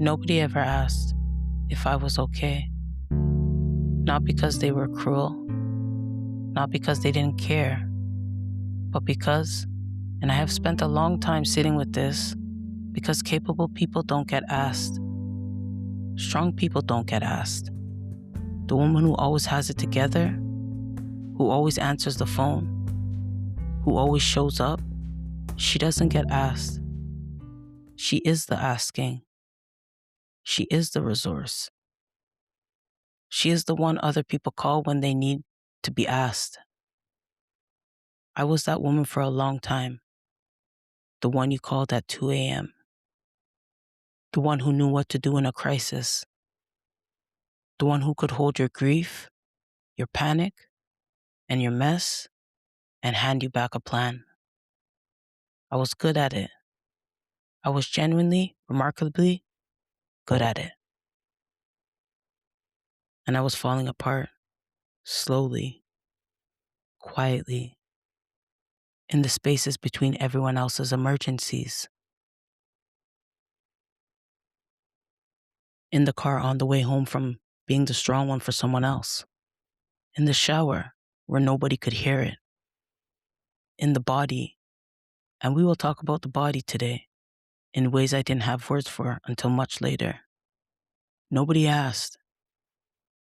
Nobody ever asked if I was okay. Not because they were cruel, not because they didn't care, but because, and I have spent a long time sitting with this, because capable people don't get asked. Strong people don't get asked. The woman who always has it together, who always answers the phone, who always shows up, she doesn't get asked. She is the asking. She is the resource. She is the one other people call when they need to be asked. I was that woman for a long time. The one you called at 2 a.m. The one who knew what to do in a crisis. The one who could hold your grief, your panic, and your mess and hand you back a plan. I was good at it. I was genuinely, remarkably good at it. And I was falling apart, slowly, quietly, in the spaces between everyone else's emergencies. In the car on the way home from being the strong one for someone else. In the shower where nobody could hear it. In the body, and we will talk about the body today in ways I didn't have words for until much later. Nobody asked.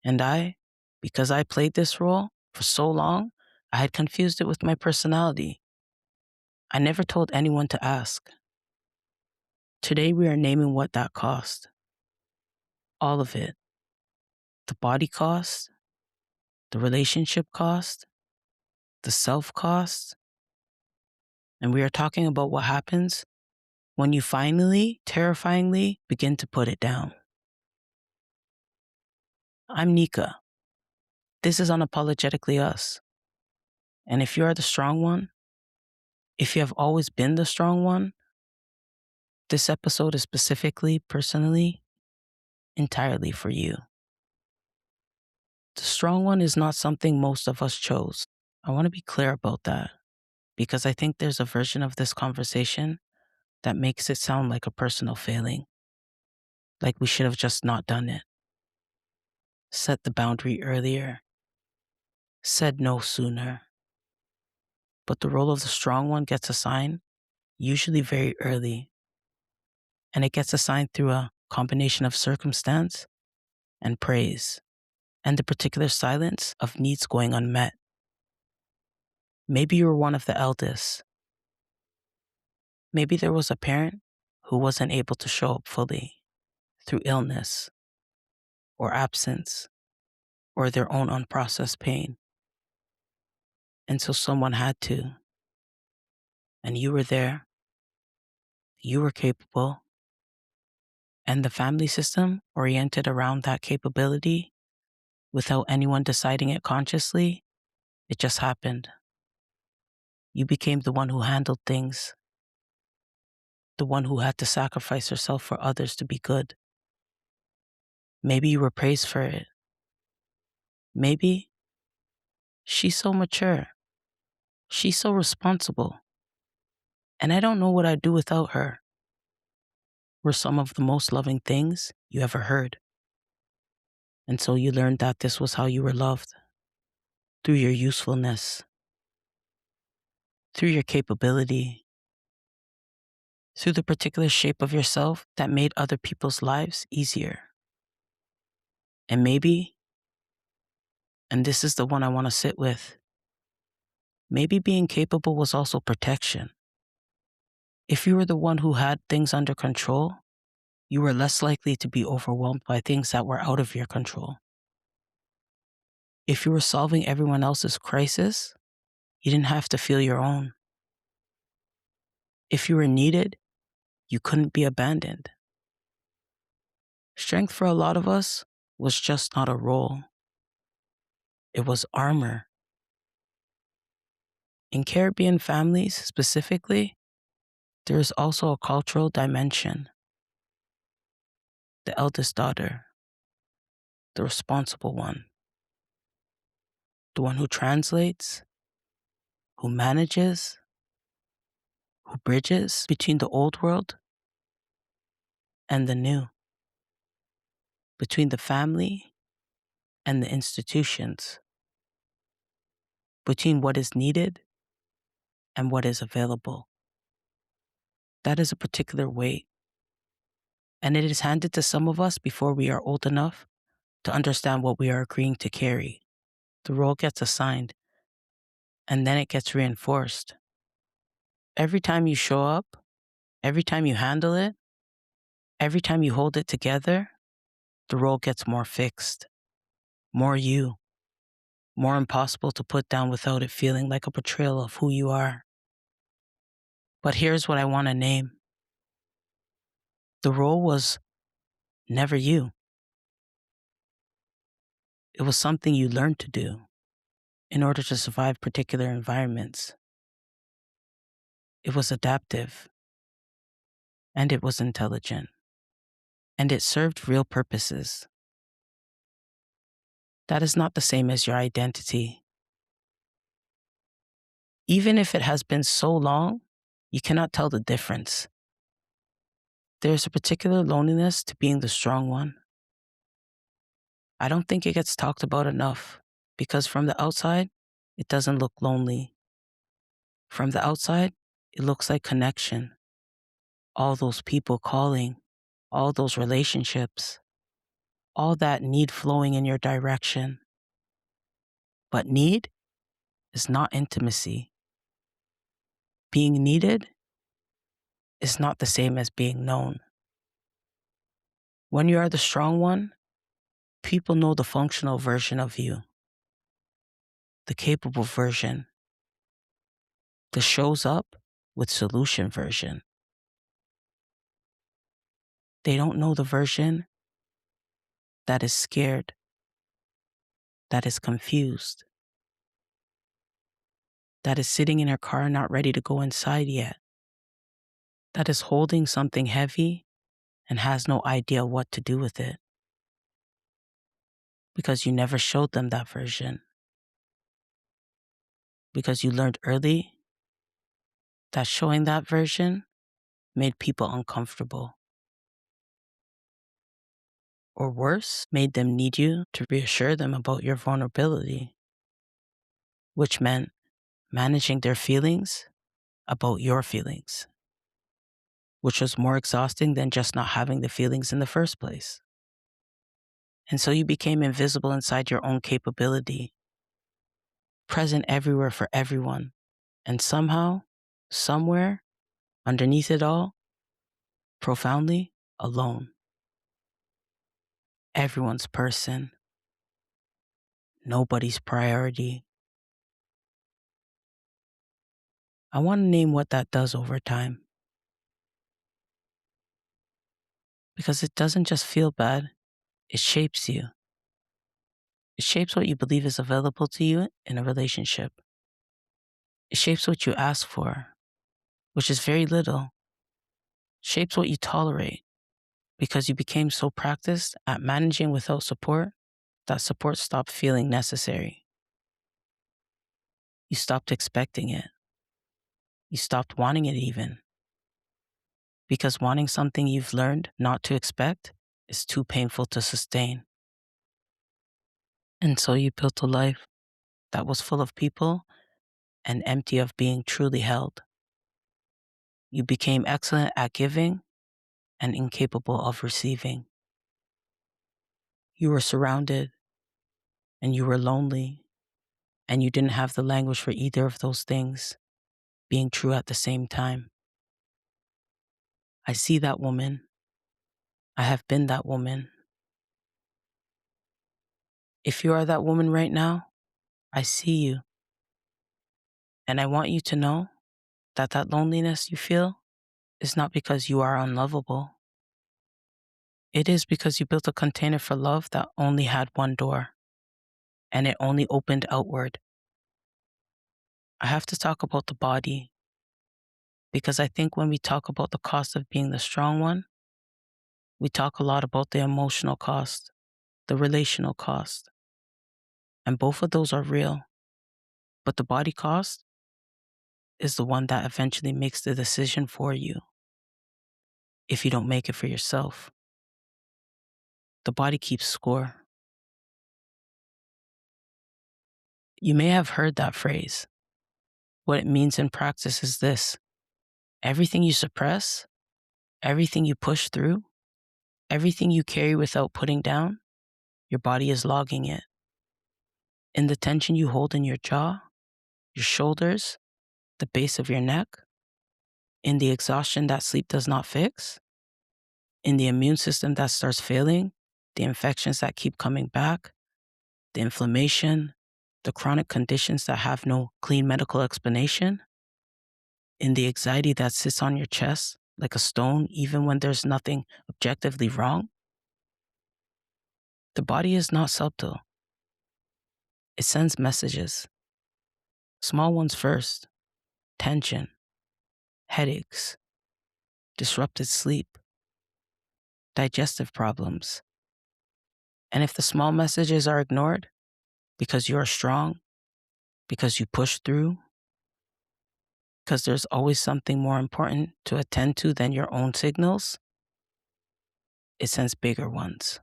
And because I played this role for so long, I had confused it with my personality. I never told anyone to ask. Today we are naming what that cost. All of it. The body cost, the relationship cost, the self cost. And we are talking about what happens when you finally, terrifyingly, begin to put it down. I'm Nika. This is Unapologetically Us. And if you are the strong one, if you have always been the strong one, this episode is specifically, personally, entirely for you. The strong one is not something most of us chose. I want to be clear about that because I think there's a version of this conversation that makes it sound like a personal failing, like we should have just not done it. Set the boundary earlier, said no sooner. But the role of the strong one gets assigned usually very early, and it gets assigned through a combination of circumstance and praise, and the particular silence of needs going unmet. Maybe you were one of the eldest. Maybe there was a parent who wasn't able to show up fully through illness or absence or their own unprocessed pain. And so someone had to. And you were there. You were capable. And the family system oriented around that capability without anyone deciding it consciously, it just happened. You became the one who handled things, the one who had to sacrifice herself for others to be good. Maybe you were praised for it. Maybe she's so mature. She's so responsible. And I don't know what I'd do without her. Were some of the most loving things you ever heard. And so you learned that this was how you were loved. Through your usefulness. Through your capability. Through the particular shape of yourself that made other people's lives easier. And maybe, and this is the one I want to sit with, maybe being capable was also protection. If you were the one who had things under control, you were less likely to be overwhelmed by things that were out of your control. If you were solving everyone else's crisis, you didn't have to feel your own. If you were needed, you couldn't be abandoned. Strength for a lot of us was just not a role. It was armor. In Caribbean families specifically, there is also a cultural dimension. The eldest daughter, the responsible one, the one who translates, who manages, who bridges between the old world and the new. between the family and the institutions, between what is needed and what is available. That is a particular weight, and it is handed to some of us before we are old enough to understand what we are agreeing to carry. The role gets assigned, and then it gets reinforced. Every time you show up, every time you handle it, every time you hold it together, the role gets more fixed, more you, more impossible to put down without it feeling like a betrayal of who you are. But here's what I want to name. The role was never you. It was something you learned to do in order to survive particular environments. It was adaptive, and it was intelligent, and it served real purposes. That is not the same as your identity. Even if it has been so long, you cannot tell the difference. There is a particular loneliness to being the strong one. I don't think it gets talked about enough because from the outside, it doesn't look lonely. From the outside, it looks like connection. All those people calling, all those relationships, all that need flowing in your direction. But need is not intimacy. Being needed is not the same as being known. When you are the strong one, people know the functional version of you, the capable version, the shows up with solution version. They don't know the version that is scared, that is confused, that is sitting in her car not ready to go inside yet, that is holding something heavy and has no idea what to do with it. Because you never showed them that version. Because you learned early that showing that version made people uncomfortable. Or worse, made them need you to reassure them about your vulnerability, which meant managing their feelings about your feelings, which was more exhausting than just not having the feelings in the first place. And so you became invisible inside your own capability, present everywhere for everyone, and somehow, somewhere, underneath it all, profoundly alone. Everyone's person, nobody's priority. I want to name what that does over time. Because it doesn't just feel bad, it shapes you. It shapes what you believe is available to you in a relationship. It shapes what you ask for, which is very little. It shapes what you tolerate, because you became so practiced at managing without support that support stopped feeling necessary. You stopped expecting it. You stopped wanting it even. Because wanting something you've learned not to expect is too painful to sustain. And so you built a life that was full of people and empty of being truly held. You became excellent at giving and incapable of receiving. You were surrounded and you were lonely, and you didn't have the language for either of those things being true at the same time. I see that woman. I have been that woman. If you are that woman right now, I see you. And I want you to know that that loneliness you feel is not because you are unlovable. It is because you built a container for love that only had one door, and it only opened outward. I have to talk about the body, because I think when we talk about the cost of being the strong one, we talk a lot about the emotional cost, the relational cost. And both of those are real. But the body cost is the one that eventually makes the decision for you if you don't make it for yourself. The body keeps score. You may have heard that phrase. What it means in practice is this: everything you suppress, everything you push through, everything you carry without putting down, your body is logging it. In the tension you hold in your jaw, your shoulders, the base of your neck, in the exhaustion that sleep does not fix, in the immune system that starts failing, the infections that keep coming back, the inflammation, the chronic conditions that have no clean medical explanation, in the anxiety that sits on your chest like a stone even when there's nothing objectively wrong. The body is not subtle. It sends messages. Small ones first: tension, headaches, disrupted sleep, digestive problems. And if the small messages are ignored because you are strong, because you push through, because there's always something more important to attend to than your own signals, it sends bigger ones.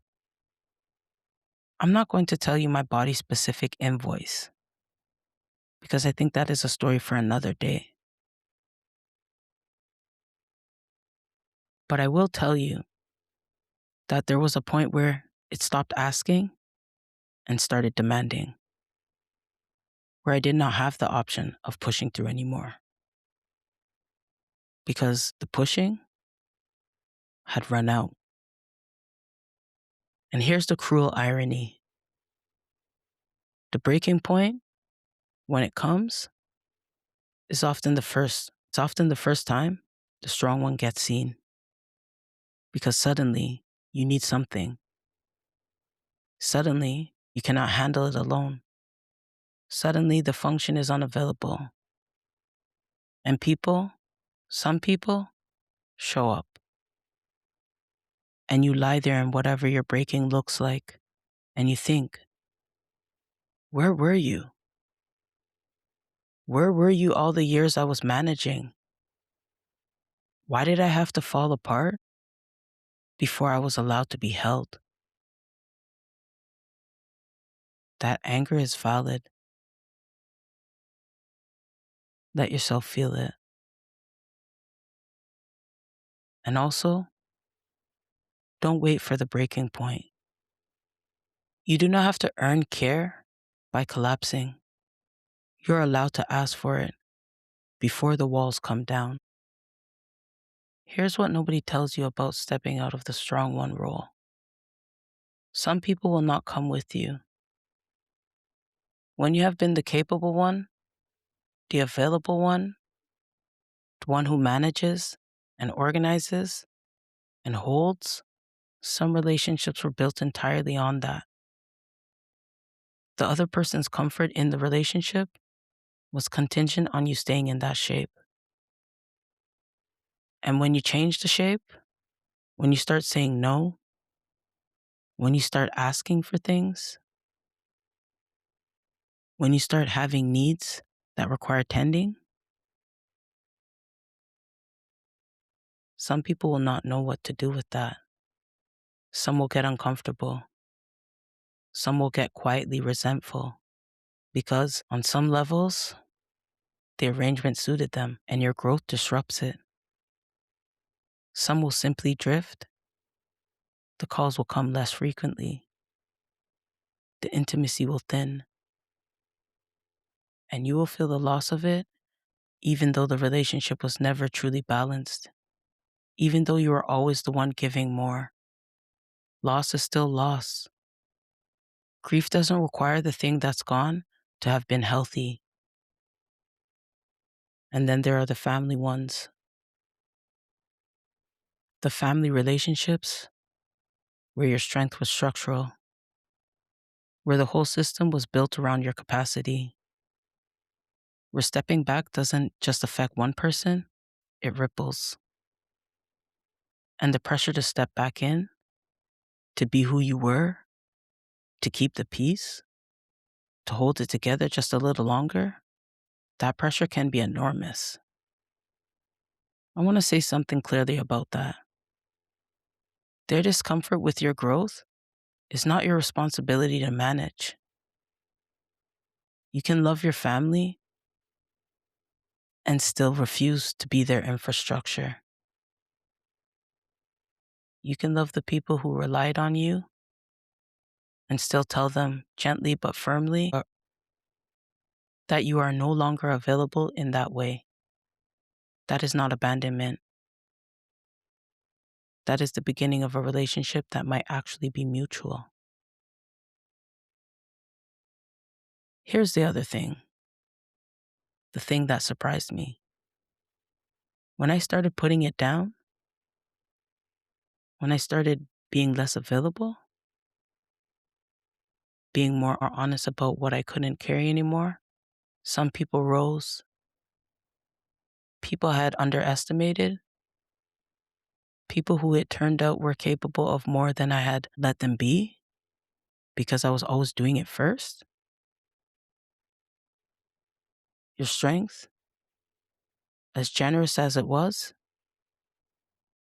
I'm not going to tell you my body specific invoice because I think that is a story for another day. But I will tell you that there was a point where it stopped asking and started demanding, where I did not have the option of pushing through anymore because the pushing had run out. And here's the cruel irony: the breaking point, when it comes, is often the first. It's often the first time the strong one gets seen. Because suddenly you need something. Suddenly you cannot handle it alone. Suddenly the function is unavailable. And some people, show up. And you lie there in whatever your breaking looks like. And you think, where were you? Where were you all the years I was managing? Why did I have to fall apart before I was allowed to be held? That anger is valid. Let yourself feel it. And also, don't wait for the breaking point. You do not have to earn care by collapsing. You're allowed to ask for it before the walls come down. Here's what nobody tells you about stepping out of the strong one role. Some people will not come with you. When you have been the capable one, the available one, the one who manages and organizes and holds, some relationships were built entirely on that. The other person's comfort in the relationship was contingent on you staying in that shape. And when you change the shape, when you start saying no, when you start asking for things, when you start having needs that require tending, some people will not know what to do with that. Some will get uncomfortable. Some will get quietly resentful because on some levels, the arrangement suited them and your growth disrupts it. Some will simply drift. The calls will come less frequently. The intimacy will thin. And you will feel the loss of it, even though the relationship was never truly balanced. Even though you are always the one giving more. Loss is still loss. Grief doesn't require the thing that's gone to have been healthy. And then there are the family ones. The family relationships where your strength was structural, where the whole system was built around your capacity, where stepping back doesn't just affect one person, it ripples. And the pressure to step back in, to be who you were, to keep the peace, to hold it together just a little longer, that pressure can be enormous. I want to say something clearly about that. Their discomfort with your growth is not your responsibility to manage. You can love your family and still refuse to be their infrastructure. You can love the people who relied on you and still tell them gently but firmly that you are no longer available in that way. That is not abandonment. That is the beginning of a relationship that might actually be mutual. Here's the other thing, the thing that surprised me. When I started putting it down, when I started being less available, being more honest about what I couldn't carry anymore, some people rose. People I had underestimated, people who it turned out were capable of more than I had let them be because I was always doing it first. Your strength, as generous as it was,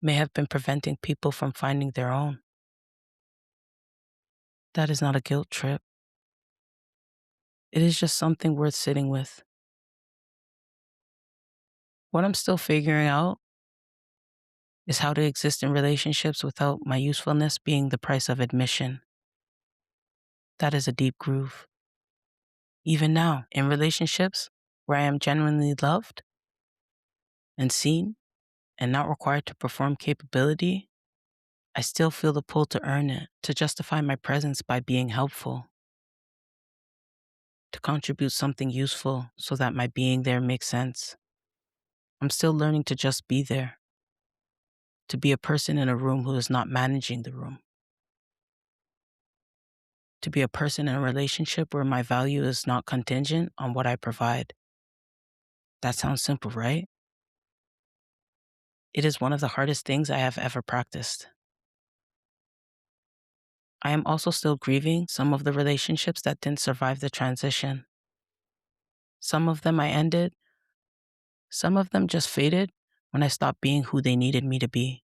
may have been preventing people from finding their own. That is not a guilt trip. It is just something worth sitting with. What I'm still figuring out is how to exist in relationships without my usefulness being the price of admission. That is a deep groove. Even now, in relationships where I am genuinely loved and seen and not required to perform capability, I still feel the pull to earn it, to justify my presence by being helpful, to contribute something useful so that my being there makes sense. I'm still learning to just be there, to be a person in a room who is not managing the room, to be a person in a relationship where my value is not contingent on what I provide. That sounds simple, right? It is one of the hardest things I have ever practiced. I am also still grieving some of the relationships that didn't survive the transition. Some of them I ended, some of them just faded when I stopped being who they needed me to be.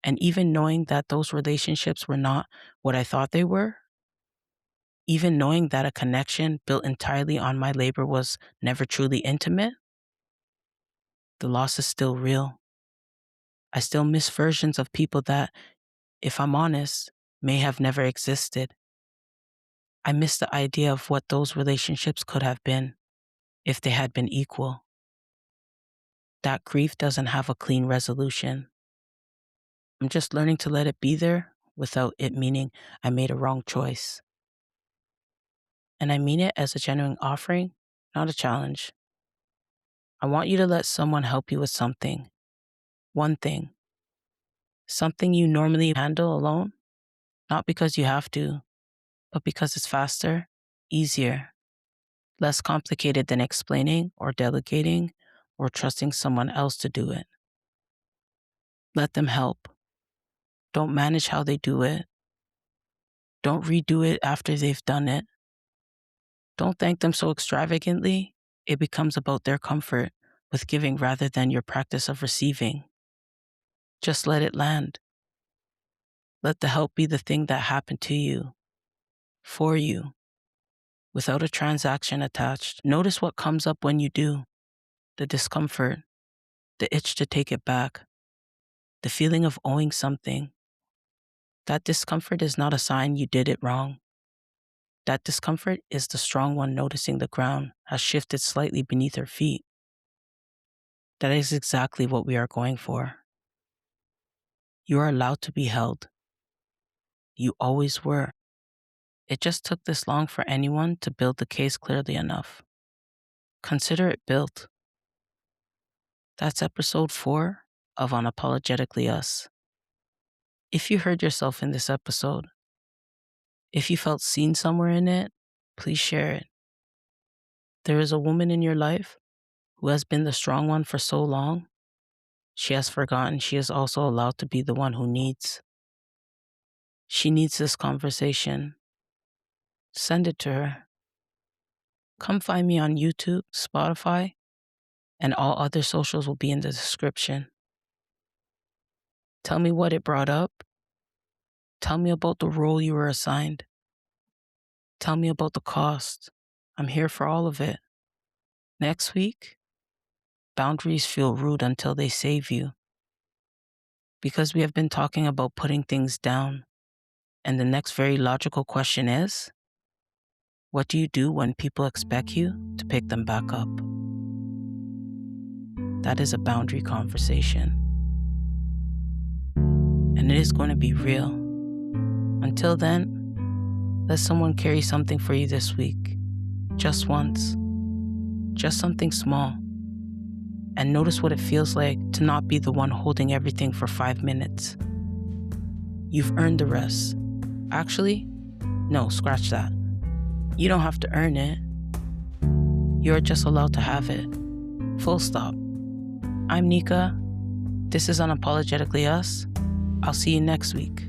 And even knowing that those relationships were not what I thought they were, even knowing that a connection built entirely on my labor was never truly intimate, the loss is still real. I still miss versions of people that, if I'm honest, may have never existed. I miss the idea of what those relationships could have been if they had been equal. That grief doesn't have a clean resolution. I'm just learning to let it be there without it meaning I made a wrong choice. And I mean it as a genuine offering, not a challenge. I want you to let someone help you with something, one thing, something you normally handle alone, not because you have to, but because it's faster, easier, less complicated than explaining or delegating or trusting someone else to do it. Let them help. Don't manage how they do it. Don't redo it after they've done it. Don't thank them so extravagantly, it becomes about their comfort with giving rather than your practice of receiving. Just let it land. Let the help be the thing that happened to you, for you, without a transaction attached. Notice what comes up when you do. The discomfort, the itch to take it back, the feeling of owing something. That discomfort is not a sign you did it wrong. That discomfort is the strong one noticing the ground has shifted slightly beneath her feet. That is exactly what we are going for. You are allowed to be held. You always were. It just took this long for anyone to build the case clearly enough. Consider it built. That's episode 4 of Unapologetically Us. If you heard yourself in this episode, if you felt seen somewhere in it, please share it. There is a woman in your life who has been the strong one for so long, she has forgotten she is also allowed to be the one who needs. She needs this conversation. Send it to her. Come find me on YouTube, Spotify, and all other socials will be in the description. Tell me what it brought up. Tell me about the role you were assigned. Tell me about the cost. I'm here for all of it. Next week, boundaries feel rude until they save you. Because we have been talking about putting things down, and the next very logical question is, what do you do when people expect you to pick them back up? That is a boundary conversation. And it is going to be real. Until then, let someone carry something for you this week. Just once. Just something small. And notice what it feels like to not be the one holding everything for 5 minutes. You've earned the rest. Actually, no, scratch that. You don't have to earn it. You're just allowed to have it. Full stop. I'm Nika. This is Unapologetically Us. I'll see you next week.